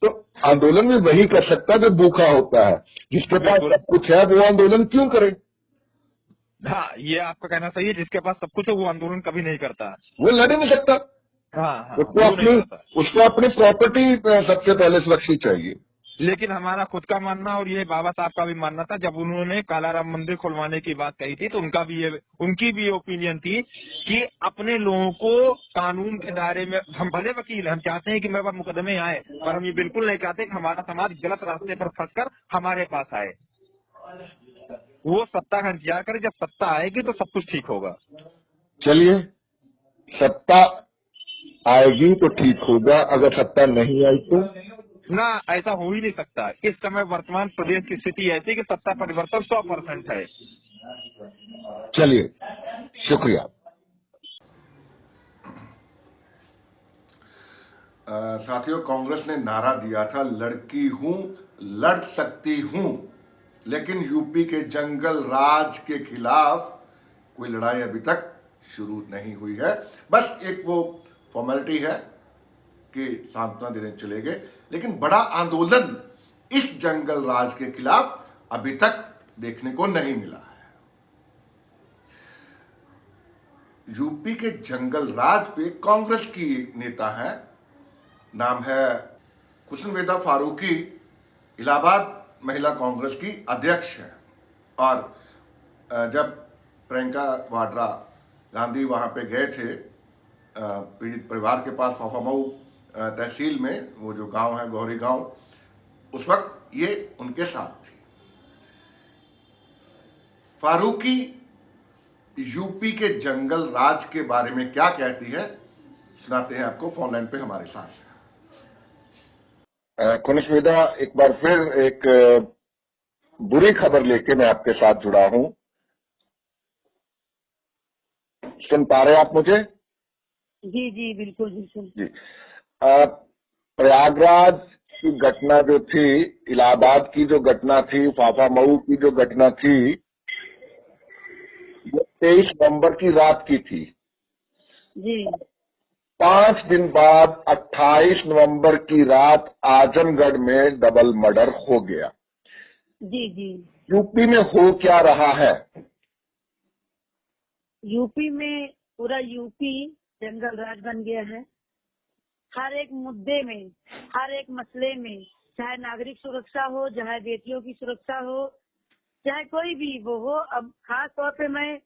तो आंदोलन में वही कर सकता है जो भूखा होता है। जिसके पास सब कुछ है वो आंदोलन क्यों करे? हाँ, ये आपका कहना सही है। जिसके पास सब कुछ है वो आंदोलन कभी नहीं करता, वो लड़ ही नहीं सकता। हाँ, उसको अपनी प्रॉपर्टी सबसे पहले सुरक्षित चाहिए। लेकिन हमारा खुद का मानना, और ये बाबा साहब का भी मानना था, जब उन्होंने काला राम मंदिर खुलवाने की बात कही थी तो उनकी भी ओपिनियन थी कि अपने लोगों को कानून के दायरे में, हम भले वकील, हम चाहते हैं कि मेरे पास मुकदमे आए, पर हम ये बिल्कुल नहीं चाहते कि हमारा समाज गलत रास्ते पर फंसकर हमारे पास आए। वो सत्ता का इंतजार करे, जब सत्ता आएगी तो सब कुछ ठीक होगा। चलिए, सत्ता आएगी तो ठीक होगा, अगर सत्ता नहीं आई तो ना, ऐसा हो ही नहीं सकता। इस समय वर्तमान प्रदेश की स्थिति ऐसी है कि सत्ता परिवर्तन 100% है। चलिए, शुक्रिया। साथियों, कांग्रेस ने नारा दिया था लड़की हूं, लड़ सकती हूं, लेकिन यूपी के जंगल राज के खिलाफ कोई लड़ाई अभी तक शुरू नहीं हुई है। बस एक वो फॉर्मेलिटी है कि सांत्वना देने चले गए, लेकिन बड़ा आंदोलन इस जंगल राज के खिलाफ अभी तक देखने को नहीं मिला है। यूपी के जंगल राज पे कांग्रेस की नेता है, नाम है खुशनवेदा फारूकी, इलाहाबाद महिला कांग्रेस की अध्यक्ष है। और जब प्रियंका वाड्रा गांधी वहां पे गए थे पीड़ित परिवार के पास फाफामऊ तहसील में, वो जो गांव है गौरी गांव, उस वक्त ये उनके साथ थी। फारूकी यूपी के जंगल राज के बारे में क्या कहती है, सुनाते हैं आपको। फोन लाइन पे हमारे साथ खुशनवेदा, एक बार फिर एक बुरी खबर लेके मैं आपके साथ जुड़ा हूं। सुन पा रहे आप मुझे? जी जी बिल्कुल बिल्कुल जी। प्रयागराज की घटना जो थी, इलाहाबाद की जो घटना थी, फाफामऊ की जो घटना थी, वो 23 नवंबर की रात की थी। जी 5 दिन बाद 28 नवंबर की रात आजमगढ़ में डबल मर्डर हो गया। जी जी यूपी में हो क्या रहा है? यूपी में पूरा यूपी जंगल राज बन गया है। हर एक मुद्दे में, हर एक मसले में, चाहे नागरिक सुरक्षा हो, चाहे बेटियों की सुरक्षा हो, चाहे कोई भी वो हो। अब खास तौर पे मैं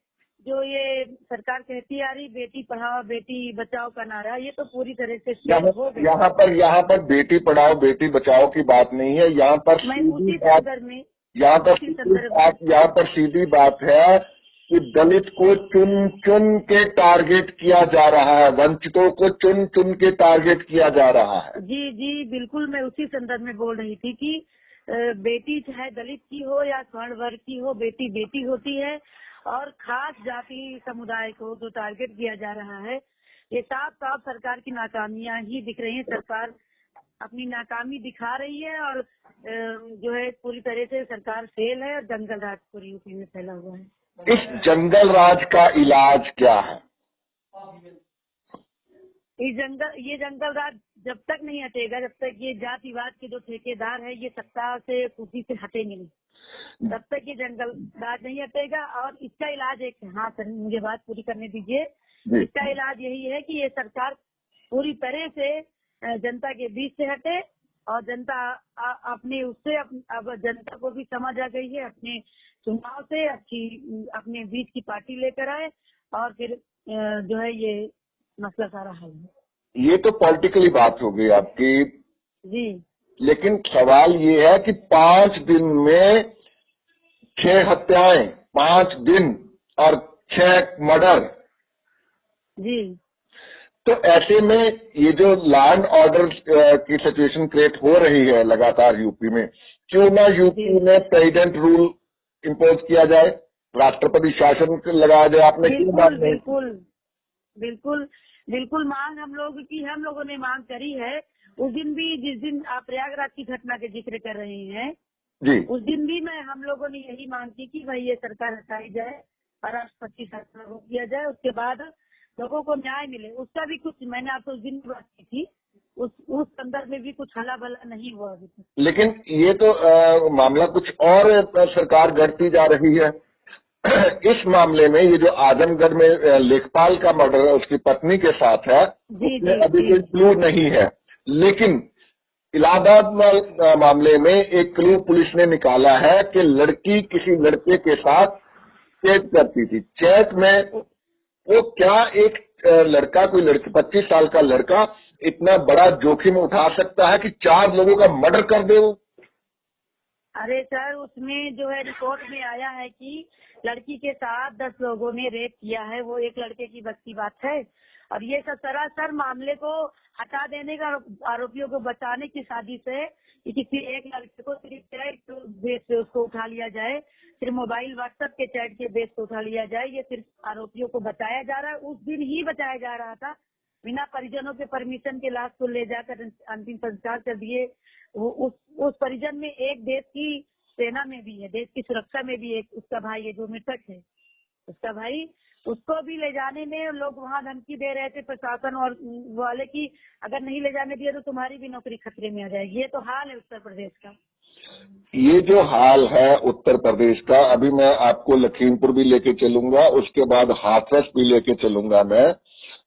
जो ये सरकार कहती आ रही बेटी पढ़ाओ बेटी बचाओ का नारा, ये तो पूरी तरह से हो गया। यहाँ पर बेटी पढ़ाओ बेटी बचाओ की बात नहीं है। यहाँ पर मैं उसी सीधी बात, संदर्भ में यहाँ पर सीधी बात है कि दलित को चुन चुन के टारगेट किया जा रहा है, वंचितों को चुन चुन के टारगेट किया जा रहा है। जी जी बिल्कुल, मैं उसी संदर्भ में बोल रही थी कि बेटी चाहे दलित की हो या स्वर्ण वर्ग की हो, बेटी बेटी होती है। और खास जाति समुदाय को जो टारगेट किया जा रहा है, ये साफ साफ सरकार की नाकामियां ही दिख रही हैं। सरकार अपनी नाकामी दिखा रही है और जो है पूरी तरह से सरकार फेल है और जंगल राज पूरी यूपी में फैला हुआ है। इस जंगल राज का इलाज क्या है? ये जंगल राज जब तक नहीं हटेगा, जब तक ये जातिवाद के जो ठेकेदार है ये सत्ता से कुर्सी से हटेंगे नहीं, तब तक ये जंगल राज नहीं हटेगा। और इसका इलाज एक, हाँ सर मुझे बात पूरी करने दीजिए। इसका इलाज यही है कि ये सरकार पूरी तरह से जनता के बीच से हटे और जनता अपने उससे अब जनता को भी समझ आ गई है, अपने चुनाव से अपने बीच की पार्टी लेकर आए और फिर जो है ये मसला सारा हल है। ये तो पॉलिटिकली बात हो गई आपकी जी, लेकिन सवाल ये है कि 5 दिन में 6 हत्याएं, 5 दिन और 6 मर्डर। जी तो ऐसे में ये जो लॉ एंड ऑर्डर की सिचुएशन क्रिएट हो रही है लगातार यूपी में, क्यों ना यूपी में प्रेसिडेंट रूल इम्पोज किया जाए, राष्ट्रपति शासन लगाया जाए? आपने क्यों बात नहीं? बिल्कुल बिल्कुल बिल्कुल मांग हम लोगों ने मांग करी है। उस दिन भी, जिस दिन आप प्रयागराज की घटना के जिक्र कर रहे हैं जी, उस दिन भी हम लोगों ने यही मांग की कि भाई ये सरकार हटाई जाए और राष्ट्रपति शासन लागू किया जाए, उसके बाद लोगों को न्याय मिले। उसका भी कुछ, मैंने आपसे उस दिन बात की थी, उस संदर्भ में भी कुछ हला भला नहीं हुआ अभी तक। लेकिन ये तो मामला कुछ और सरकार गढ़ती जा रही है। इस मामले में ये जो आजमगढ़ में लेखपाल का मर्डर उसकी पत्नी के साथ है, उसमें अभी कोई क्लू नहीं है। लेकिन इलाहाबाद मामले में एक क्लू पुलिस ने निकाला है कि लड़की किसी लड़के के साथ चैट करती थी। चैट में वो क्या एक लड़का, कोई लड़की 25 साल का लड़का इतना बड़ा जोखिम उठा सकता है कि 4 लोगों का मर्डर कर दे वो? अरे सर, उसमें जो है रिपोर्ट में आया है कि लड़की के साथ 10 लोगों ने रेप किया है। वो एक लड़के की बस की बात है। और ये सब सरासर मामले को हटा देने का, आरोपियों को बचाने की साजिश है कि किसी एक लड़के को सिर्फ चैट बेस पे उसको उठा लिया जाए, सिर्फ मोबाइल व्हाट्सएप के चैट के बेस पे उठा लिया जाए। ये सिर्फ आरोपियों को बचाया जा रहा है। उस दिन ही बचाया जा रहा था, बिना परिजनों के परमिशन के लाश को ले जाकर अंतिम संस्कार कर दिए। वो उस परिजन में एक देश की सेना में भी है, देश की सुरक्षा में भी एक उसका भाई है जो मृतक है, उसका भाई, उसको भी ले जाने में लोग वहाँ धमकी दे रहे थे प्रशासन और वाले की अगर नहीं ले जाने दिया तो तुम्हारी भी नौकरी खतरे में आ जाएगी। ये तो हाल है उत्तर प्रदेश का। ये जो हाल है उत्तर प्रदेश का, अभी मैं आपको लखीमपुर भी लेके चलूंगा, उसके बाद हाथरस भी लेके चलूंगा मैं,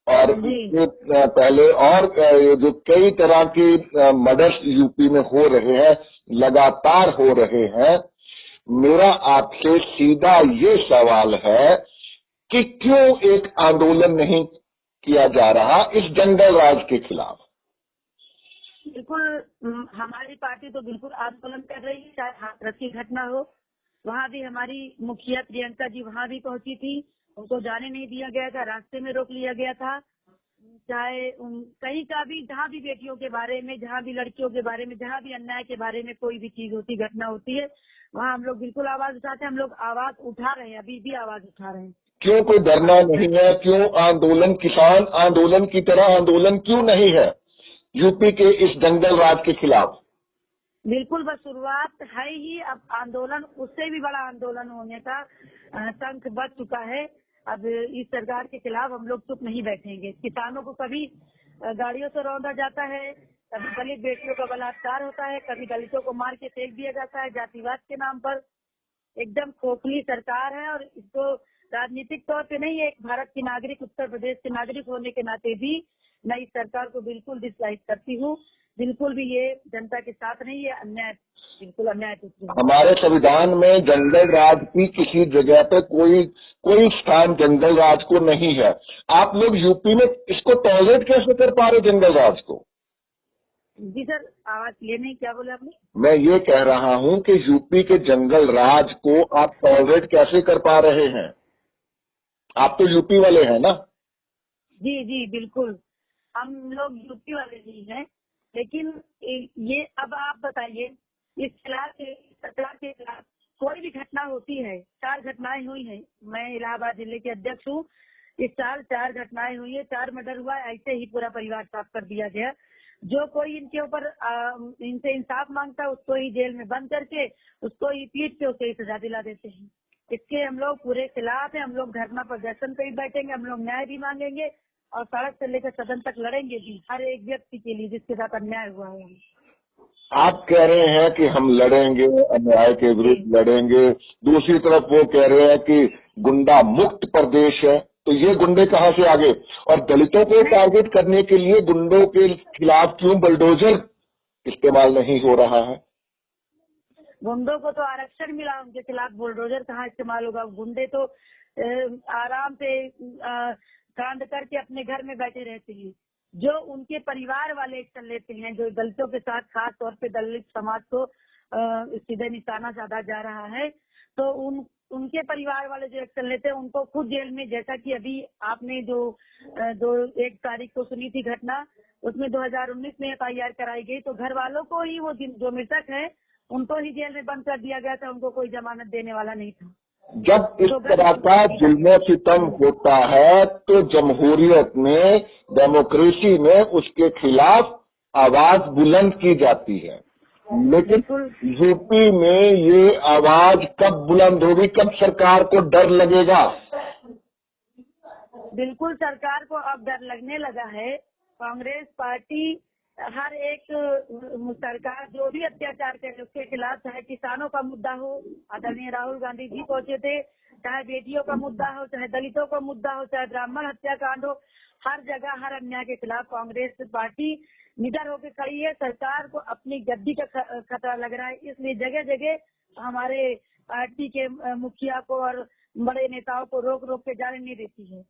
और इससे पहले और जो कई तरह के मर्डर्स यूपी में हो रहे हैं, लगातार हो रहे हैं। मेरा आपसे सीधा ये सवाल है कि क्यों एक आंदोलन नहीं किया जा रहा इस जंगल राज के खिलाफ? बिल्कुल, हमारी पार्टी तो बिल्कुल आंदोलन कर रही है। चाहे हाथरस की घटना हो, वहाँ भी हमारी मुखिया प्रियंका जी वहाँ भी पहुंची थी, उनको जाने नहीं दिया गया था, रास्ते में रोक लिया गया था। चाहे कहीं का भी, जहाँ भी बेटियों के बारे में, जहाँ भी लड़कियों के बारे में, जहाँ भी अन्याय के बारे में कोई भी चीज होती, घटना होती है, वहाँ हम लोग बिल्कुल आवाज उठाते हैं। हम लोग आवाज उठा रहे हैं, अभी भी आवाज उठा रहे हैं। क्यों कोई डरना नहीं है? क्यों आंदोलन, किसान आंदोलन की तरह आंदोलन क्यों नहीं है यूपी के इस जंगल राज के खिलाफ? बिल्कुल, बस शुरुआत है ही। अब आंदोलन, उससे भी बड़ा आंदोलन होने का शंख बज चुका है। अब इस सरकार के खिलाफ हम लोग चुप नहीं बैठेंगे। किसानों को कभी गाड़ियों से रौंदा जाता है, कभी दलित बेटियों का बलात्कार होता है, कभी दलितों को मार के फेंक दिया जाता है जातिवाद के नाम पर। एकदम खोखली सरकार है और इसको राजनीतिक तौर पे नहीं, एक भारत की नागरिक, उत्तर प्रदेश के नागरिक होने के नाते भी मैं इस सरकार को बिल्कुल डिसलाइक करती हूँ। बिल्कुल भी ये जनता के साथ नहीं, ये अन्याय, बिल्कुल अन्याय। हमारे संविधान में जंगल राज की किसी जगह पे कोई स्थान जंगल राज को नहीं है। आप लोग यूपी में इसको टॉलरेट कैसे कर पा रहे जंगल राज को? जी सर, आवाज क्लियर नहीं, क्या बोले आपने? मैं ये कह रहा हूँ कि यूपी के जंगल राज को आप टॉलरेट कैसे कर पा रहे हैं? आप तो यूपी वाले हैं ना? जी जी बिल्कुल, हम लोग यूपी वाले ही हैं, लेकिन ये अब आप बताइए, इस सरकार के खिलाफ कोई भी घटना होती है, 4 घटनाएं हुई हैं। मैं इलाहाबाद जिले के अध्यक्ष हूँ। इस साल 4 घटनाएं हुई है, 4 मर्डर हुआ है, ऐसे ही पूरा परिवार साफ कर दिया गया। जो कोई इनके ऊपर इनसे इंसाफ मांगता है उसको ही जेल में बंद करके, उसको ही पीट के उसे सजा दिला देते हैं। इसके हम लोग पूरे खिलाफ हैं। हम लोग धरना प्रदर्शन पे भी बैठेंगे, हम लोग न्याय भी मांगेंगे और सड़क से लेकर सदन तक लड़ेंगे भी, हर एक व्यक्ति के लिए जिसके साथ अन्याय हुआ है। आप कह रहे हैं कि हम लड़ेंगे, अन्याय के विरुद्ध लड़ेंगे, दूसरी तरफ वो कह रहे हैं कि गुंडा मुक्त प्रदेश है, तो ये गुंडे कहाँ से आ गए? और दलितों को टारगेट करने के लिए गुंडों के खिलाफ क्यों बुलडोजर इस्तेमाल नहीं हो रहा है? गुंडों को तो आरक्षण मिला, उनके खिलाफ बुलडोजर कहाँ इस्तेमाल होगा? गुंडे तो आराम से कांड करके अपने घर में बैठे रहते हैं। जो उनके परिवार वाले एक्शन लेते हैं, जो दलितों के साथ, खास तौर पे दलित समाज को सीधे निशाना साधा जा रहा है, तो उनके परिवार वाले जो एक्शन लेते हैं उनको खुद जेल में, जैसा कि अभी आपने जो 1 तारीख को सुनी थी घटना, उसमें 2019 में FIR कराई गई, तो घर वालों को ही, वो जो मृतक है उनको ही जेल में बंद कर दिया गया था, उनको कोई जमानत देने वाला नहीं था। जब इस तरह का जुल्म सितम होता है तो जमहूरियत में, डेमोक्रेसी में उसके खिलाफ आवाज बुलंद की जाती है, लेकिन यूपी में ये आवाज कब बुलंद होगी? कब सरकार को डर लगेगा? बिल्कुल, सरकार को अब डर लगने लगा है। कांग्रेस पार्टी हर एक सरकार जो भी अत्याचार करे उसके खिलाफ, चाहे किसानों का मुद्दा हो, आदरणीय राहुल गांधी जी पहुंचे थे, चाहे बेटियों का मुद्दा हो, चाहे दलितों का मुद्दा हो, चाहे ब्राह्मण हत्याकांड हो, हर जगह हर अन्याय के खिलाफ कांग्रेस पार्टी निडर होकर खड़ी है। सरकार को अपनी गद्दी का खतरा लग रहा है, इसलिए जगह जगह हमारे पार्टी के मुखिया को और बड़े नेताओं को रोक रोक के जाने नहीं देती है।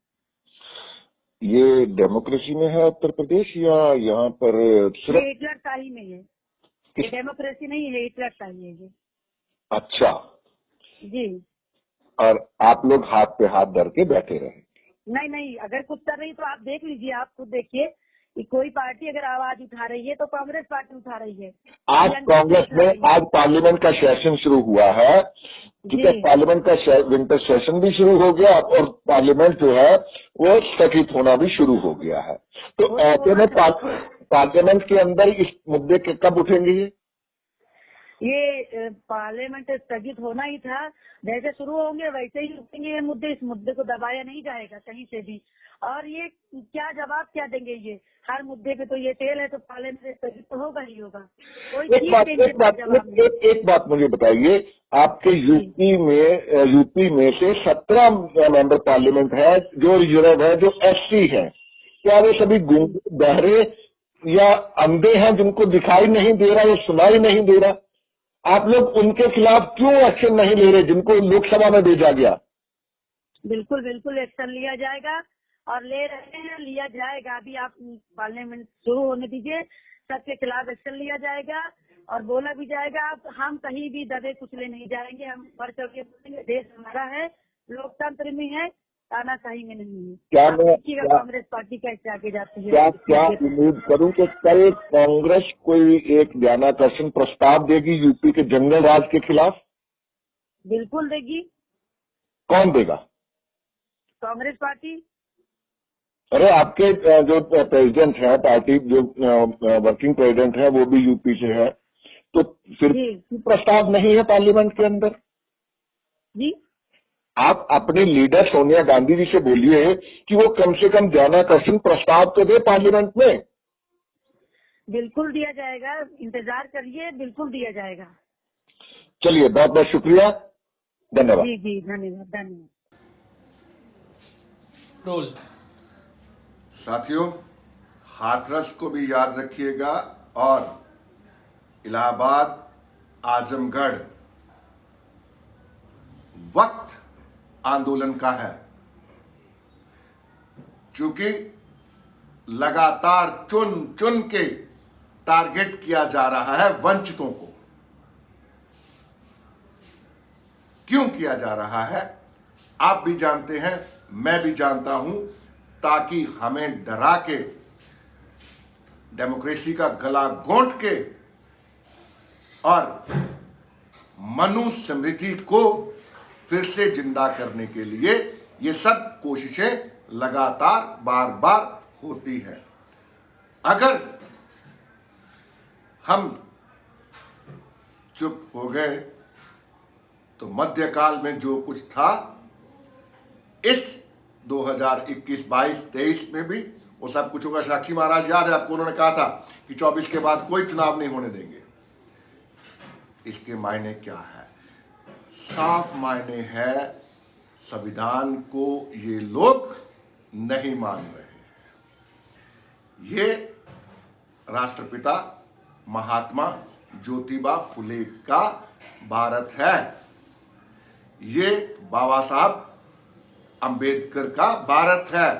ये डेमोक्रेसी में है उत्तर प्रदेश या यहाँ पर सिर्फ हिटलरशाही में है? ये डेमोक्रेसी नहीं है, हिटलरशाही है ये। अच्छा जी। और आप लोग हाथ पे हाथ धर के बैठे रहे? नहीं नहीं, अगर कुछ कर रही तो आप देख लीजिए, आप खुद देखिए कि कोई पार्टी अगर आवाज उठा रही है तो कांग्रेस पार्टी उठा रही है। आज कांग्रेस में आज पार्लियामेंट का सेशन शुरू हुआ है, ठीक है, जी। पार्लियामेंट का विंटर सेशन भी शुरू हो गया और पार्लियामेंट जो है वो स्थगित होना भी शुरू हो गया है। तो ऐसे में पार्लियामेंट के अंदर इस मुद्दे के कब उठेंगे ये पार्लियामेंट स्थगित होना ही था, जैसे शुरू होंगे वैसे ही उठेंगे ये मुद्दे। इस मुद्दे को दबाया नहीं जाएगा कहीं से भी। और ये क्या जवाब क्या देंगे, ये हर मुद्दे पे तो ये टेल है, तो पार्लियामेंट स्थगित तो होगा ही होगा। कोई एक बात मुझे बताइए, आपके यूपी में से 17 मेंबर पार्लियामेंट है जो रिजर्व है, जो एससी है, क्या वो सभी गूंगे, बहरे या अंधे हैं जिनको दिखाई नहीं दे रहा या सुनाई नहीं दे रहा? आप लोग उनके खिलाफ क्यों एक्शन नहीं ले रहे जिनको लोकसभा में भेजा गया? बिल्कुल बिल्कुल एक्शन लिया जाएगा और ले रहे हैं, लिया जाएगा। अभी आप पार्लियामेंट शुरू होने दीजिए, सबके खिलाफ एक्शन लिया जाएगा और बोला भी जाएगा। हम कहीं भी दबे कुचले नहीं जाएंगे, हम बढ़ चढ़ के बोलेंगे। देश हमारा है, लोकतंत्र में है, तानाशाही में नहीं है। क्या कांग्रेस पार्टी कैसे आगे जाती है? क्या उम्मीद करूं कि कल कांग्रेस कोई एक ध्यानाकर्षण प्रस्ताव देगी यूपी के जंगल राज के खिलाफ? बिल्कुल देगी। कौन देगा? कांग्रेस पार्टी। अरे आपके जो प्रेसिडेंट है पार्टी, जो वर्किंग प्रेसिडेंट है, वो भी यूपी से है, तो फिर प्रस्ताव नहीं है पार्लियामेंट के अंदर? जी, आप अपने लीडर सोनिया गांधी जी से बोलिए कि वो कम से कम ध्यानाकर्षण प्रस्ताव तो दे पार्लियामेंट में। बिल्कुल दिया जाएगा, इंतजार करिए, बिल्कुल दिया जाएगा। चलिए, बहुत बहुत शुक्रिया, धन्यवाद। जी जी, धन्यवाद धन्यवाद। रोल। साथियों, हाथरस को भी याद रखिएगा और इलाहाबाद, आजमगढ़ वक्त आंदोलन का है, क्योंकि लगातार चुन चुन के टारगेट किया जा रहा है वंचितों को। क्यों किया जा रहा है आप भी जानते हैं, मैं भी जानता हूं, ताकि हमें डरा के, डेमोक्रेसी का गला घोंट के और मनुस्मृति को फिर से जिंदा करने के लिए ये सब कोशिशें लगातार बार बार होती है। अगर हम चुप हो गए तो मध्यकाल में जो कुछ था, इस 2021, 22, 23 में भी वो सब कुछ होगा। साक्षी महाराज याद है आपको, उन्होंने कहा था कि 24 के बाद कोई चुनाव नहीं होने देंगे। इसके मायने क्या है? साफ मायने है, संविधान को ये लोग नहीं मान रहे हैं। ये राष्ट्रपिता महात्मा ज्योतिबा फुले का भारत है, ये बाबा साहब अंबेडकर का भारत है,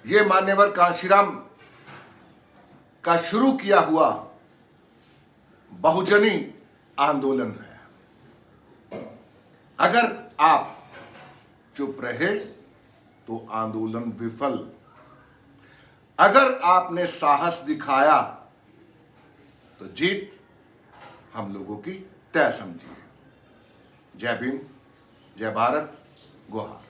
ये मान्यवर कांशीराम का शुरू किया हुआ बहुजनी आंदोलन है। अगर आप चुप रहे तो आंदोलन विफल। अगर आपने साहस दिखाया तो जीत हम लोगों की तय समझिए। जय भीम, जय भारत, गोहा।